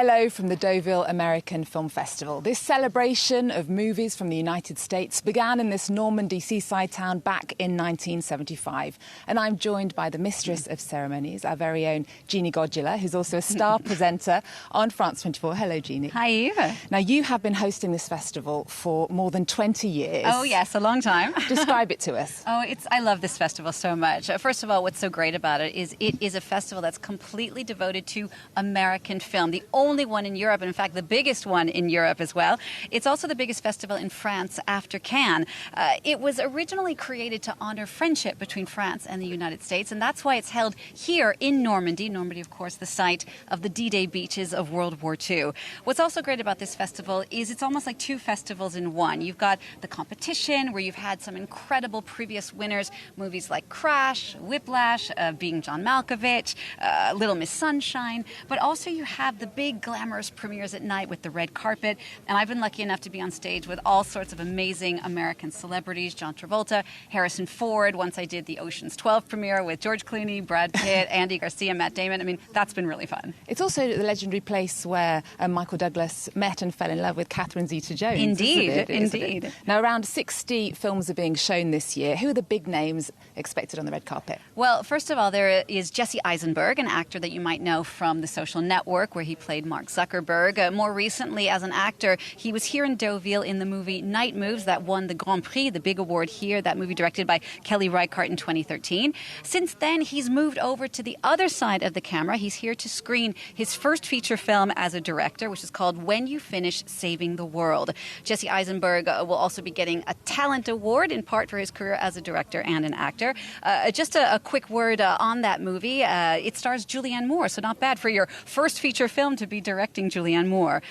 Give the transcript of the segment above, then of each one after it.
Hello from the Deauville American Film Festival. This celebration of movies from the United States began in this Normandy seaside town back in 1975. And I'm joined by the mistress of ceremonies, our very own Genie Godula, who's also a star presenter on France 24. Hello, Genie. Hi, Eva. Now, you have been hosting this festival for more than 20 years. Oh, yes, a long time. Describe it to us. I love this festival so much. First of all, what's so great about it is a festival that's completely devoted to American film, the only one in Europe, and in fact the biggest one in Europe as well. It's also the biggest festival in France after Cannes. It was originally created to honor friendship between France and the United States, and that's why it's held here in Normandy. Normandy, of course, the site of the D-Day beaches of World War II. What's also great about this festival is it's almost like two festivals in one. You've got the competition where you've had some incredible previous winners, movies like Crash, Whiplash, Being John Malkovich, Little Miss Sunshine, but also you have the big glamorous premieres at night with the red carpet. And I've been lucky enough to be on stage with all sorts of amazing American celebrities, John Travolta, Harrison Ford. Once I did the Ocean's 12 premiere with George Clooney, Brad Pitt, Andy Garcia, Matt Damon. I mean, that's been really fun. It's also the legendary place where Michael Douglas met and fell in love with Catherine Zeta-Jones. Indeed. Now, around 60 films are being shown this year. Who are the big names expected on the red carpet? Well, first of all, there is Jesse Eisenberg, an actor that you might know from The Social Network, where he played Mark Zuckerberg. More recently, as an actor, he was here in Deauville in the movie Night Moves that won the Grand Prix, the big award here, that movie directed by Kelly Reichardt in 2013. Since then, he's moved over to the other side of the camera. He's here to screen his first feature film as a director, which is called When You Finish Saving the World. Jesse Eisenberg will also be getting a talent award, in part for his career as a director and an actor. Just a quick word on that movie. It stars Julianne Moore, so not bad for your first feature film to be directing Julianne Moore.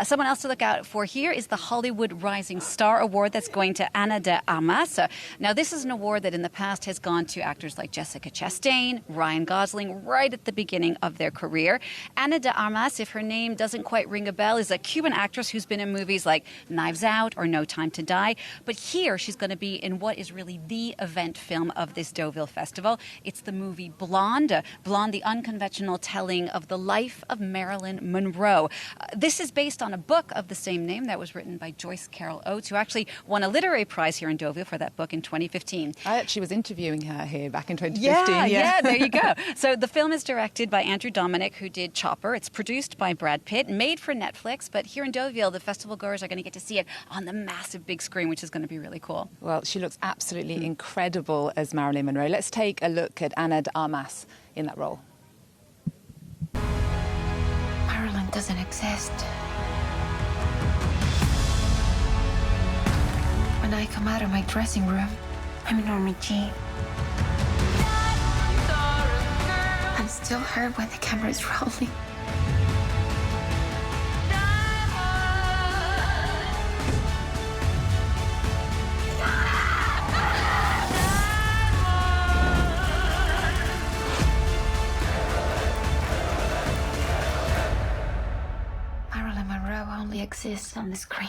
Someone else to look out for here is the Hollywood Rising Star Award that's going to Ana de Armas. Now, this is an award that in the past has gone to actors like Jessica Chastain, Ryan Gosling, right at the beginning of their career. Ana de Armas, if her name doesn't quite ring a bell, is a Cuban actress who's been in movies like Knives Out or No Time to Die. But here she's going to be in what is really the event film of this Deauville Festival. It's the movie Blonde. Blonde, the unconventional telling of the life of Marilyn Monroe. This is based on a book of the same name that was written by Joyce Carol Oates, who actually won a literary prize here in Deauville for that book in 2015. I actually was interviewing her here back in 2015. Yeah, there you go. So the film is directed by Andrew Dominic, who did Chopper. It's produced by Brad Pitt, made for Netflix, but here in Deauville, the festival goers are going to get to see it on the massive big screen, which is going to be really cool. Well, she looks absolutely incredible as Marilyn Monroe. Let's take a look at Ana de Armas in that role. Marilyn doesn't exist. When I come out of my dressing room, I'm Norma Jean. I'm still her when the camera's rolling. Marilyn Monroe only exists on the screen.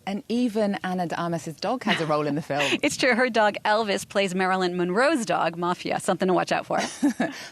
And even Ana de Armas' dog has a role in the film. It's true. Her dog, Elvis, plays Marilyn Monroe's dog, Mafia. Something to watch out for.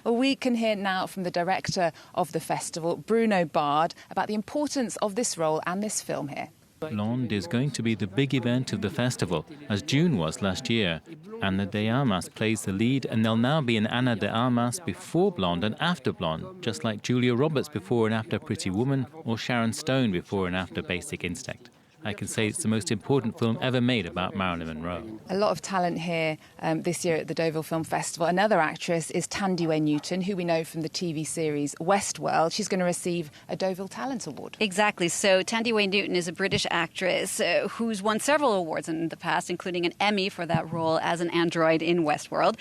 Well, we can hear now from the director of the festival, Bruno Bard, about the importance of this role and this film here. Blonde is going to be the big event of the festival, as June was last year. Ana de Armas plays the lead, and there'll now be an Ana de Armas before Blonde and after Blonde, just like Julia Roberts before and after Pretty Woman, or Sharon Stone before and after Basic Instinct. I can say it's the most important film ever made about Marilyn Monroe. A lot of talent here this year at the Deauville Film Festival. Another actress is Tandy Newton, who we know from the TV series Westworld. She's going to receive a Deauville Talent Award. Exactly. So Tandy Newton is a British actress who's won several awards in the past, including an Emmy for that role as an android in Westworld.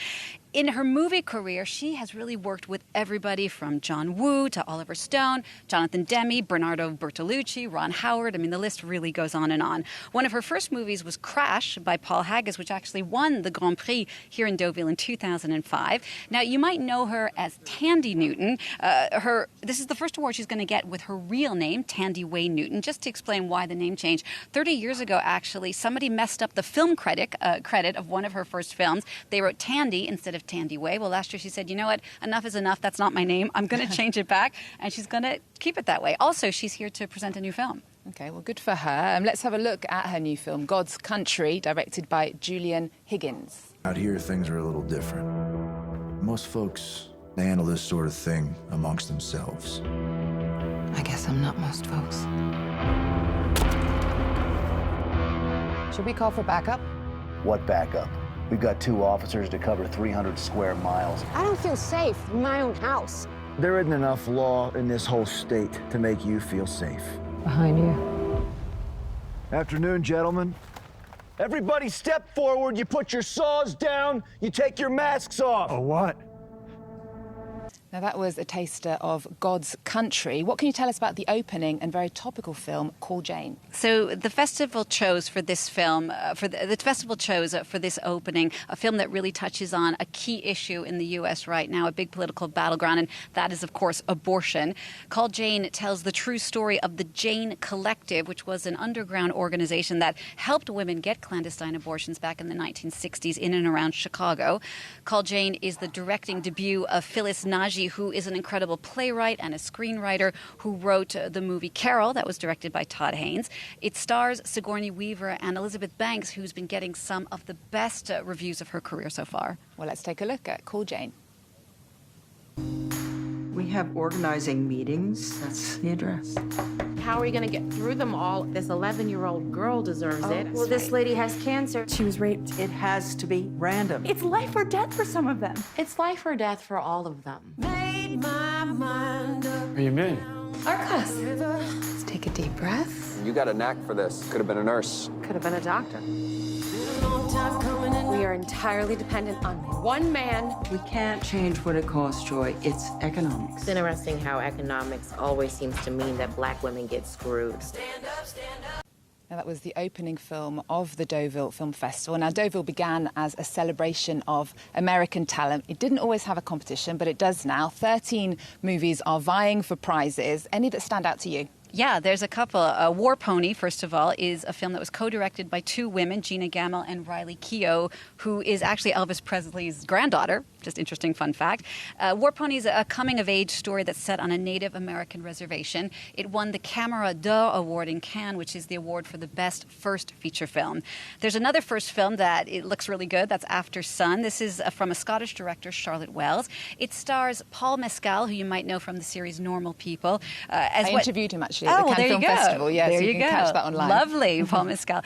In her movie career, she has really worked with everybody from John Woo to Oliver Stone, Jonathan Demme, Bernardo Bertolucci, Ron Howard. I mean, the list really goes on and on. One of her first movies was Crash by Paul Haggis, which actually won the Grand Prix here in Deauville in 2005. Now, you might know her as Tandy Newton. This is the first award she's going to get with her real name, Tandy Wayne Newton. Just to explain why the name change, 30 years ago, actually, somebody messed up the film credit of one of her first films. They wrote Tandy instead of of Tandy Way. Well, last year she said, you know what, enough is enough. That's not my name. I'm going to change it back, and she's going to keep it that way. Also, she's here to present a new film. Okay, well, good for her. Let's have a look at her new film, God's Country, directed by Julian Higgins. Out here, things are a little different. Most folks, they handle this sort of thing amongst themselves. I guess I'm not most folks. Should we call for backup? What backup? We've got 2 officers to cover 300 square miles. I don't feel safe in my own house. There isn't enough law in this whole state to make you feel safe. Behind you. Afternoon, gentlemen. Everybody step forward, you put your saws down, you take your masks off. A what? Now, that was a taster of God's Country. What can you tell us about the opening and very topical film, Call Jane? So the festival chose for this film, for this opening, a film that really touches on a key issue in the U.S. right now, a big political battleground, and that is, of course, abortion. Call Jane tells the true story of the Jane Collective, which was an underground organization that helped women get clandestine abortions back in the 1960s in and around Chicago. Call Jane is the directing debut of Phyllis Nagy, who is an incredible playwright and a screenwriter who wrote the movie Carol, that was directed by Todd Haynes. It stars Sigourney Weaver and Elizabeth Banks, who's been getting some of the best reviews of her career so far. Well, let's take a look at Call Jane. We have organizing meetings. That's the address. How are we going to get through them all? This 11-year-old girl deserves it. Well, this lady has cancer. She was raped. It has to be random. It's life or death for some of them. It's life or death for all of them. Made my mind up. What do you mean? Our class. Let's take a deep breath. You got a knack for this. Could have been a nurse. Could have been a doctor. We are entirely dependent on one man. We can't change what it costs, Joy. It's economics. It's interesting how economics always seems to mean that black women get screwed. Now, that was the opening film of the Deauville Film Festival. Now, Deauville began as a celebration of American talent. It didn't always have a competition, but it does now. 13 movies are vying for prizes. Any that stand out to you? Yeah, there's a couple. War Pony, first of all, is a film that was co-directed by 2 women, Gina Gamel and Riley Keough, who is actually Elvis Presley's granddaughter. Just interesting fun fact. War Pony is a coming-of-age story that's set on a Native American reservation. It won the Camera d'Or Award in Cannes, which is the award for the best first feature film. There's another first film that it looks really good. That's After Sun. This is from a Scottish director, Charlotte Wells. It stars Paul Mescal, who you might know from the series Normal People. I interviewed him, actually. Oh, at the there Cannes you Film go. Festival. Yeah, there so you can catch that online. Lovely, Paul Mescal.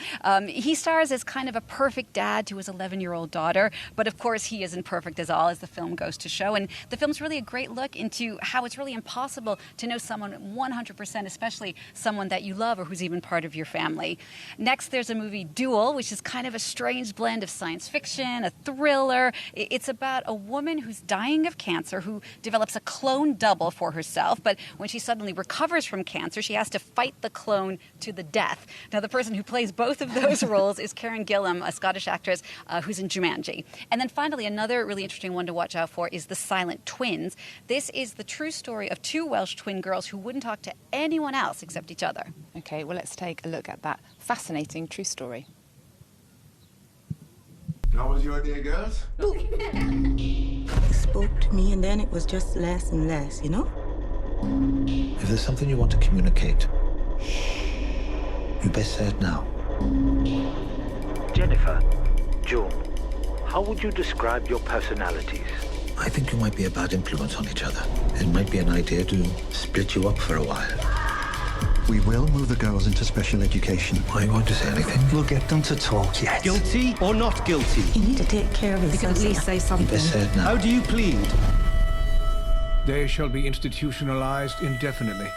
He stars as kind of a perfect dad to his 11-year-old daughter, but of course he isn't perfect as all, as the film goes to show. And the film's really a great look into how it's really impossible to know someone 100%, especially someone that you love or who's even part of your family. Next, there's a movie, Duel, which is kind of a strange blend of science fiction, a thriller. It's about a woman who's dying of cancer, who develops a clone double for herself, but when she suddenly recovers from cancer, she has to fight the clone to the death. Now, the person who plays both of those roles is Karen Gillan, a Scottish actress who's in Jumanji. And then finally, another really interesting one to watch out for is The Silent Twins. This is the true story of 2 Welsh twin girls who wouldn't talk to anyone else except each other. Okay, well, let's take a look at that fascinating true story. How was your day, girls? He spoke to me, and then it was just less and less, you know? If there's something you want to communicate, you best say it now. Jennifer, June, how would you describe your personalities? I think you might be a bad influence on each other. It might be an idea to split you up for a while. We will move the girls into special education. Are you going to say anything? We'll get them to talk, yes. Guilty or not guilty? You need to take care of yourself. You can at least say something. You best say it now. How do you plead? They shall be institutionalized indefinitely.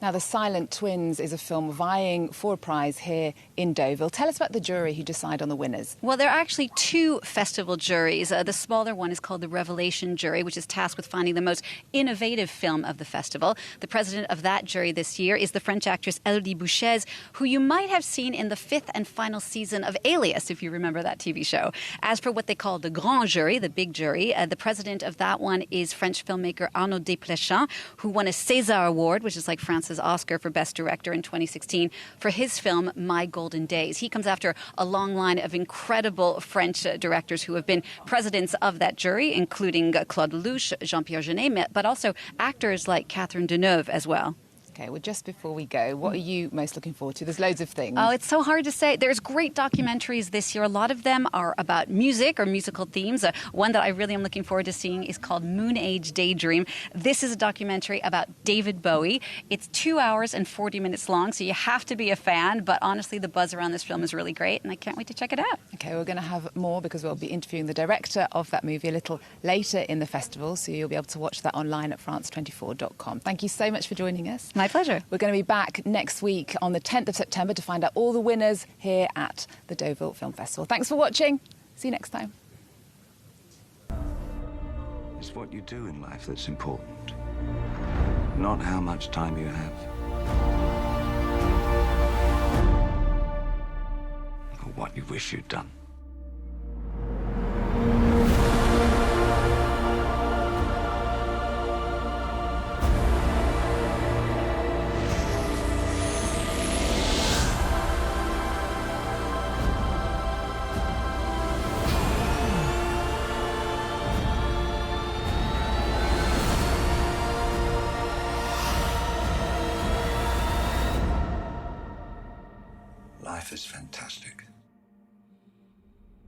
Now, The Silent Twins is a film vying for a prize here in Deauville. Tell us about the jury who decide on the winners. Well, there are actually 2 festival juries. The smaller one is called the Revelation Jury, which is tasked with finding the most innovative film of the festival. The president of that jury this year is the French actress Elodie Bouchez, who you might have seen in the 5th and final season of Alias, if you remember that TV show. As for what they call the Grand Jury, the big jury, the president of that one is French filmmaker Arnaud Desplechin, who won a César Award, which is like France's France's Oscar for Best Director in 2016 for his film My Golden Days. He comes after a long line of incredible French directors who have been presidents of that jury, including Claude Lelouch, Jean-Pierre Jeunet, but also actors like Catherine Deneuve as well. Okay, well, just before we go, what are you most looking forward to? There's loads of things. Oh, it's so hard to say. There's great documentaries this year. A lot of them are about music or musical themes. One that I really am looking forward to seeing is called Moon Age Daydream. This is a documentary about David Bowie. It's 2 hours and 40 minutes long, so you have to be a fan. But honestly, the buzz around this film is really great, and I can't wait to check it out. Okay, we're going to have more because we'll be interviewing the director of that movie a little later in the festival, so you'll be able to watch that online at france24.com. Thank you so much for joining us. My pleasure. We're going to be back next week on the 10th of September to find out all the winners here at the Deauville Film Festival. Thanks for watching. See you next time. It's what you do in life that's important, not how much time you have, or what you wish you'd done. Life is fantastic.